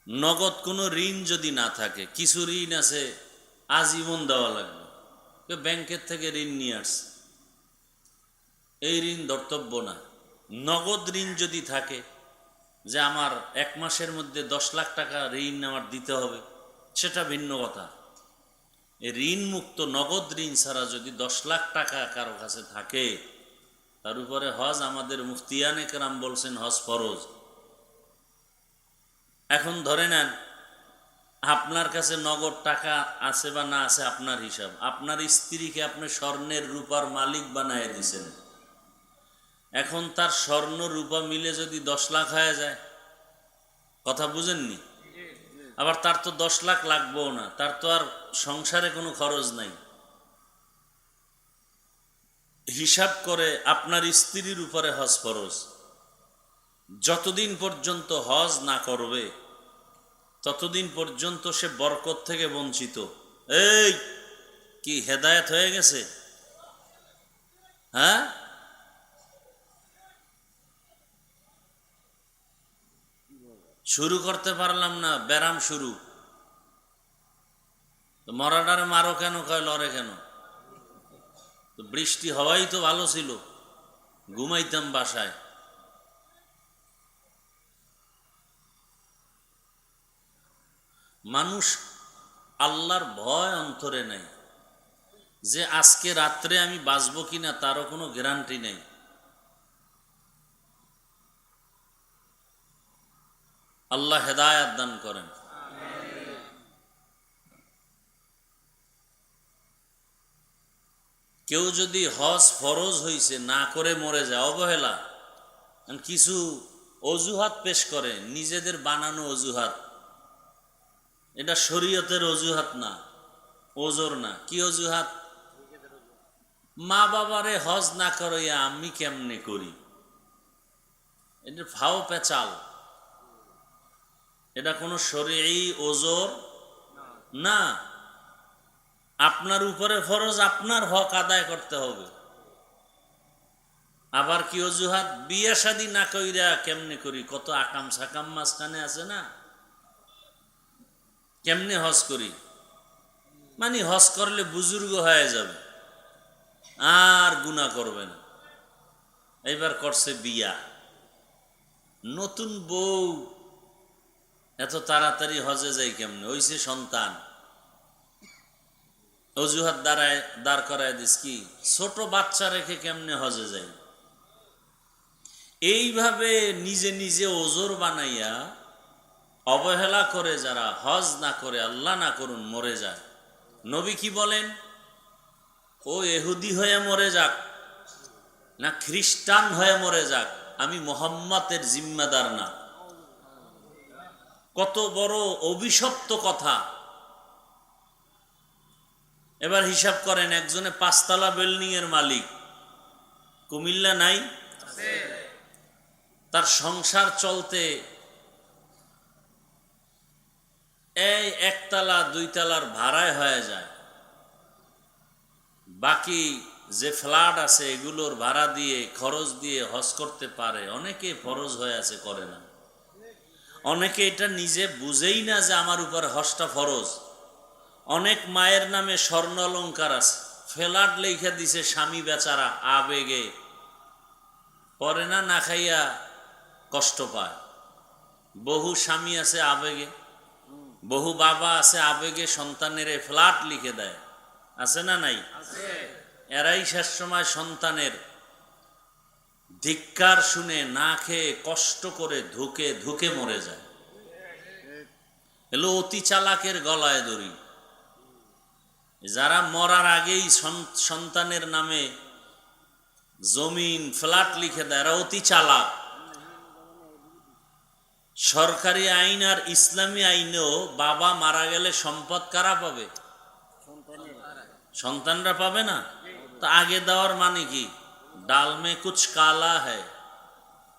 নগদ কোনো ঋণ যদি না থাকে, কিছু ঋণ আছে আজীবন দেওয়া লাগবে, কেউ ব্যাংকের থেকে ঋণ নিয়ে আসছে, এই ঋণ ধর্তব্য না। নগদ ঋণ যদি থাকে যে আমার 1 মাসের মধ্যে 10 লাখ টাকা ঋণ আমার দিতে হবে, সেটা ভিন্ন কথা। এই ঋণ মুক্ত নগদ ঋণ ছাড়া যদি 10 লাখ টাকা কারো কাছে থাকে, তার উপরে হজ, আমাদের মুফতিয়ানে কেরাম বলছেন হজ ফরজ। এখন ধরে নেন আপনার কাছে নগদ টাকা আছে বা না আছে আপনার হিসাব, আপনার স্ত্রীকে আপনি স্বর্ণের রূপার মালিক বানায় দিছেন, এখন তার স্বর্ণ রূপা মিলে যদি 10 লাখ হয়ে যায়, কথা বুঝেননি? আবার তার তো 10 লাখ লাগবেও না, তার তো আর সংসারে কোনো খরচ নাই। হিসাব করে আপনার স্ত্রীর উপরে হজ ফরজ। যতদিন পর্যন্ত হজ না করবে ততদিন পর্যন্ত সে বরকত থেকে বঞ্চিত। এই কি হেদায়েত হয়ে গেছে? হ্যাঁ, শুরু করতে পারলাম না, ব্যারাম শুরু। মরাডারে মারো কেন, কয় লড়ে কেন? তো বৃষ্টি হওয়াই তো ভালো ছিল, ঘুমাইতাম বাসায়। মানুষ আল্লাহর ভয় অন্তরে নাই, যে আজকে রাত্রে আমি বাঁচবো কিনা তারও কোনো গ্যারান্টি নেই। আল্লাহ হেদায়াত দান করেন। কেউ যদি হজ ফরজ হইছে না করে মরে যায়, অবহেলা, কিছু অজুহাত পেশ করে, নিজেদের বানানো অজুহাত, এটা শরীয়তের অজুহাত না, ওজোর না। কি অজুহাত? মা বাবারে হজ না করাইয়া আমি কেমনে করি, এটা ফাও পেচাল, এটা কোনো শরীয়ী ওজোর না। আপনার উপরে ফরজ, আপনার হক আদায় করতে হবে। আবার কি অজুহাত? বিয়ে শাদী না কইরা কেমনে করি, কত আকাম সাকাম মাঝখানে আছে না, কেমনে হজ করি, মানে হজ করলে বুজুর্গ হয়ে যাবে আর গুনাহ করবে না। এইবার করছে বিয়া, নতুন বউ, এত তাড়াতাড়ি হজে যাই কেমনে, হইছে সন্তান, অজুহাত দাঁড় করায় দিস, কি ছোট বাচ্চা রেখে কেমনে হজে যাই। এইভাবে নিজে নিজে ওজোর বানাইয়া অবহেলা করে যারা হজ না করে, আল্লাহ না করুন, মরে যায়। নবী কি বলেন? ও এহুদি হয়ে মরে যাক না খ্রিস্টান হয়ে মরে যাক, আমি মুহাম্মাদের জিম্মাদার না। কত বড় অভিশপ্ত কথা। এবার হিসাব করেন, একজনে 5 তলা বিল্ডিং এর মালিক, কুমিল্লা নাই, তার সংসার চলতে এই 1 তলা 2 তলার ভাড়ায় হয়ে যায়, বাকি যে ফ্ল্যাট আছে এগুলোর ভাড়া দিয়ে খরচ দিয়ে হজ করতে পারে। অনেকে ফরজ হয়ে আছে, করে না। অনেকে এটা নিজে বুঝেই না যে আমার উপর হজটা ফরজ। অনেক মায়ের নামে স্বর্ণ অলংকার আছে, ফ্ল্যাট লেখা দিছে স্বামী বেচারা আবেগে, পরে না, না খাইয়া কষ্ট পায়। বহু স্বামী আছে আবেগে, বহু বাবা আছে আবেগে সন্তানের ফ্ল্যাট লিখে দেয়, আছে না নাই? এরাই শেষ সময় সন্তানের ধিক্কার শুনে না খেয়ে কষ্ট করে ধুকে ধুকে মরে যায়। এলো অতি চালাকের গলায় দড়ি। যারা মরার আগেই সন্তানের নামে জমিন ফ্ল্যাট লিখে দেয়, এরা অতি চালাক। সরকারি আইন আর ইসলামী আইনেও বাবা মারা গেলে সম্পদ কারা পাবে? সন্তানরা পাবে না। তো আগে দেওয়ার মানে কি? ডাল মে কুছ কালা হ্যায়,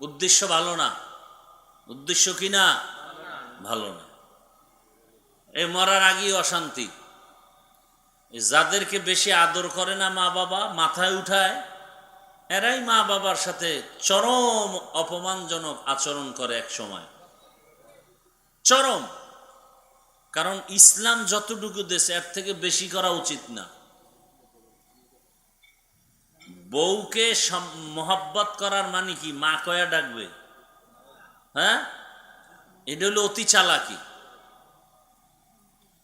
উদ্দেশ্য ভালো না। উদ্দেশ্য কি না? ভালো না। এই মরার আগেই অশান্তি। যাদেরকে বেশি আদর করে না মা বাবা, মাথায় উঠায়, এরাই মা বাবার সাথে চরম অপমানজনক আচরণ করে এক সময়। চরম। কারণ ইসলাম যতটুকু দেশে এর থেকে বেশি করা উচিত না। বউকে মোহাব্বত করার মানে কি মা কয়া ডাকবে? হ্যাঁ, এটা হলো অতি চালাকি।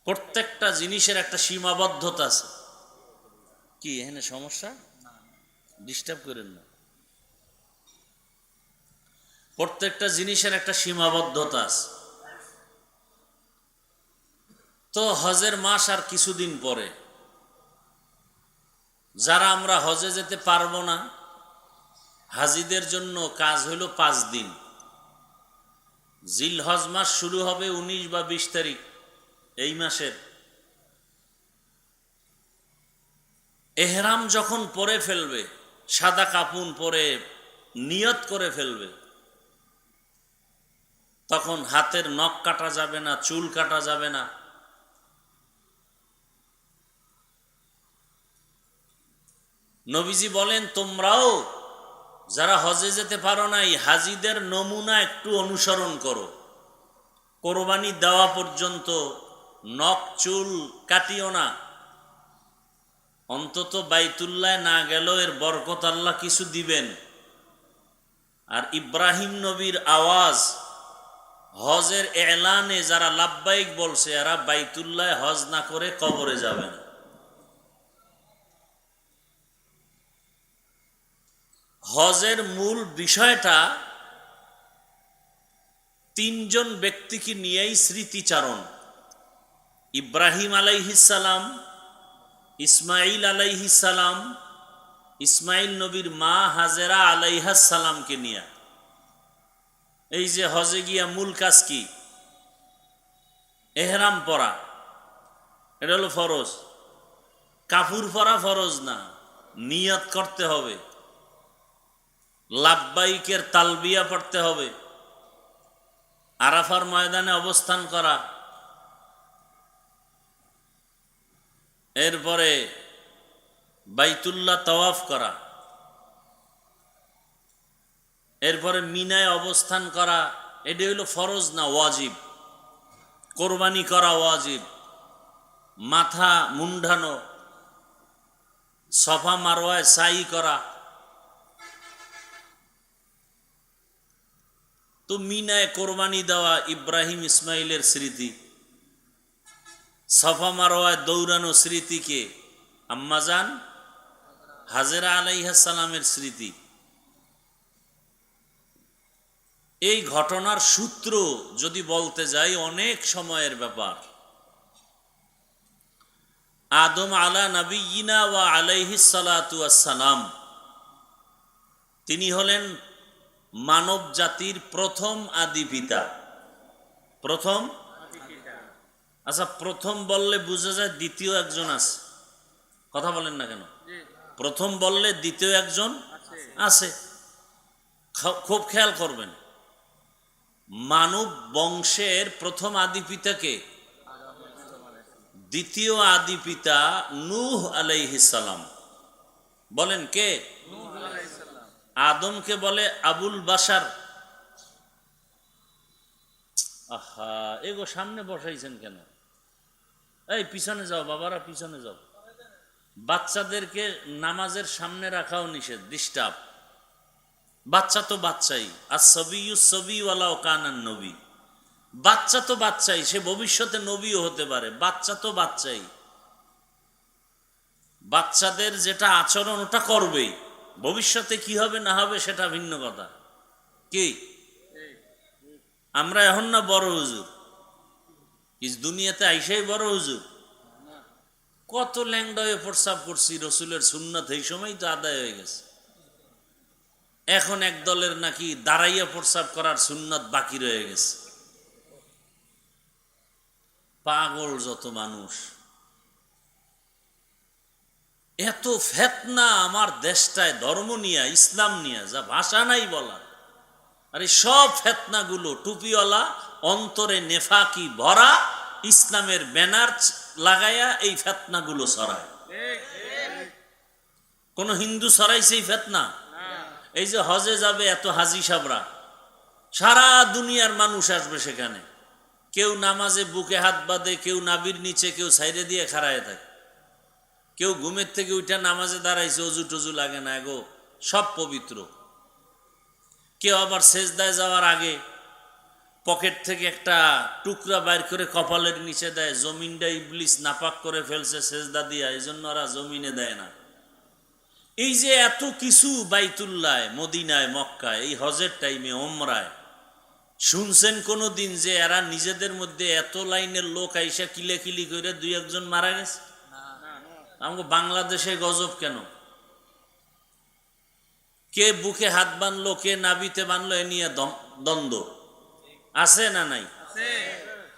প্রত্যেকটা জিনিসের একটা সীমাবদ্ধতা আছে। কি এখানে সমস্যা? ডিস্টার্ব করেন না। প্রত্যেকটা জিনিসের একটা সীমাবদ্ধতা আছে। তো হজের মাস আর কিছুদিন পরে, যারা আমরা হজে যেতে পারবো না, হাজিদের জন্য কাজ হইল 5 দিন। জিলহজ মাস শুরু হবে 19 বা 20 তারিখ এই মাসের। এহরাম যখন পরে ফেলবে, সাদা কাপুন পরে নিয়ত করে ফেলবে, তখন হাতের নখ কাটা যাবে না, চুল কাটা যাবে না। নবীজি বলেন, তোমরাও যারা হজে যেতে পারো নাই, হাজিদের নমুনা একটু অনুসরণ করো। কোরবানি দেওয়া পর্যন্ত নখ চুল কাটিও না। অন্তত বাইতুল্লাহ না গেলেও এর বরকত আল্লাহ কিছু দিবেন। আর ইব্রাহিম নবীর আওয়াজ হজের এলানে যারা লাব্বাইক বলছে, এরা বাইতুল্লাহ হজ না করে কবরে যাবে না। হজের মূল বিষয়টা 3 জন ব্যক্তিকে নিয়েই স্মৃতিচারণ। ইব্রাহিম আলাইহিস সালাম, ইসমাইল আলাইহিস সালাম, ইসমাইল নবীর মা হাজেরা আলাইহাস সালামকে নিয়ে। এই যে হজে গিয়া মূল কাজ কি? এহরাম পরা, এটা হলো ফরজ। কাপড় পরা ফরজ না, নিয়ত করতে হবে, লাব্বাইকের তালবিয়া পড়তে হবে, আরাফার ময়দানে অবস্থান করা, এরপরে বাইতুল্লাহ তাওয়াফ করা, এরপরে মিনায় অবস্থান করা। এটা হইল ফরজ না ওয়াজিব। কোরবানি করা ওয়াজিব, মাথা মুন্ডানো, সফা মারওয়ায় সাই করা। তো মিনায় কোরবানি দেওয়া ইব্রাহিম ইসমাইলের স্মৃতি, সফা মারওয়ায় দৌড়ানো স্মৃতিকে আম্মাজান হাজেরা আলাইহিস সালামের স্মৃতি। এই ঘটনার সূত্র যদি বলতে যাই অনেক সময়ের ব্যাপার। আদম আলা নবিয়িনা ওয়া আলাইহিস সালাতু ওয়াস সালাম, তিনি হলেন মানব জাতির প্রথম আদি পিতা। প্রথম, আচ্ছা প্রথম বললে বোঝা যায় দ্বিতীয় একজন আছে। কথা বলেন না কেন? প্রথম বললে দ্বিতীয় একজন আছে। খুব খেয়াল করবেন, মানব বংশের প্রথম আদি পিতাকে, দ্বিতীয় আদি পিতা নূহ আলাইহিস সালাম। বলেন কে? আদমকে বলে আবুল বাশার। আহা, এগো সামনে বসাইছেন কেন? এই পিছনে যাও বাবারা, পিছনে যাও। বাচ্চাদেরকে নামাজের সামনে রাখাও নিষেধ, ডিস্টার্ব। বাচ্চা তো বাচ্চাই, আর ছবি ওয়ালাও কানান নবী। বাচ্চা তো বাচ্চাই, সে ভবিষ্যতে নবীও হতে পারে। বাচ্চা তো বাচ্চাই, বাচ্চাদের যেটা আচরণ ওটা করবেই। ভবিষ্যতে কি হবে না হবে সেটা ভিন্ন কথা। কি আমরা এখন না বড় হুজুর? ইস দুনিয়াতে আইসাই বড় হুজুর? কত ল্যাংডা হয়ে প্রস্রাব করছি, রসুলের সুন্নাত এই সময় তো আদায় হয়ে গেছে। এখন এক দলের নাকি দাঁড়াইয়া প্রস্রাব করার সুন্নাত বাকি রয়ে গেছে। পাগল যত মানুষ। এত ফেতনা আমার দেশটায় ধর্ম নিয়ে, ইসলাম নিয়ে, যা ভাষা নাই বলার। আর এই সব ফেতনাগুলো টুপিওয়ালা, অন্তরে নেফাকি ভরা, ইসলামের ব্যানার লাগাইয়া এই ফেতনাগুলো ছড়ায়। কোন হিন্দু ছড়াইছে এই ফেতনা? এই যে হজে যাবে এত হাজি সাবরা, সারা দুনিয়ার মানুষ আসবে সেখানে, কেউ নামাজে বুকে হাত বাঁধে, কেউ নাবির নিচে, কেউ সাইডে দিয়ে খাড়ায় থাকে, কেউ ঘুমের থেকে উঠে নামাজে দাঁড়াইছে, অজু টজু লাগে না গো, সব পবিত্র। কেউ আবার সেজদায় যাওয়ার আগে পকেট থেকে একটা টুকরা বাইর করে কপালের নিচে দেয়, জমিনটা ইবলিস নাপাক করে ফেলছে সেজদা দিয়া, এই জন্য ওরা জমিনে দেয় না। এই যে এত কিছু বাইতুল্লাহ, মদিনায়, মক্কায়, এই হজের টাইমে, ওমরায়, শুনছেন কোনো দিন যে এরা নিজেদের মধ্যে এত লাইনের লোক আইসা কিলেকিলি করে দুই একজন মারা গেছে? আমাকে বাংলাদেশে গজব কেন? কে বুকে হাত বানলো, কে নাবিতে বানলো, এ নিয়ে দ্বন্দ্ব আছে না নাই?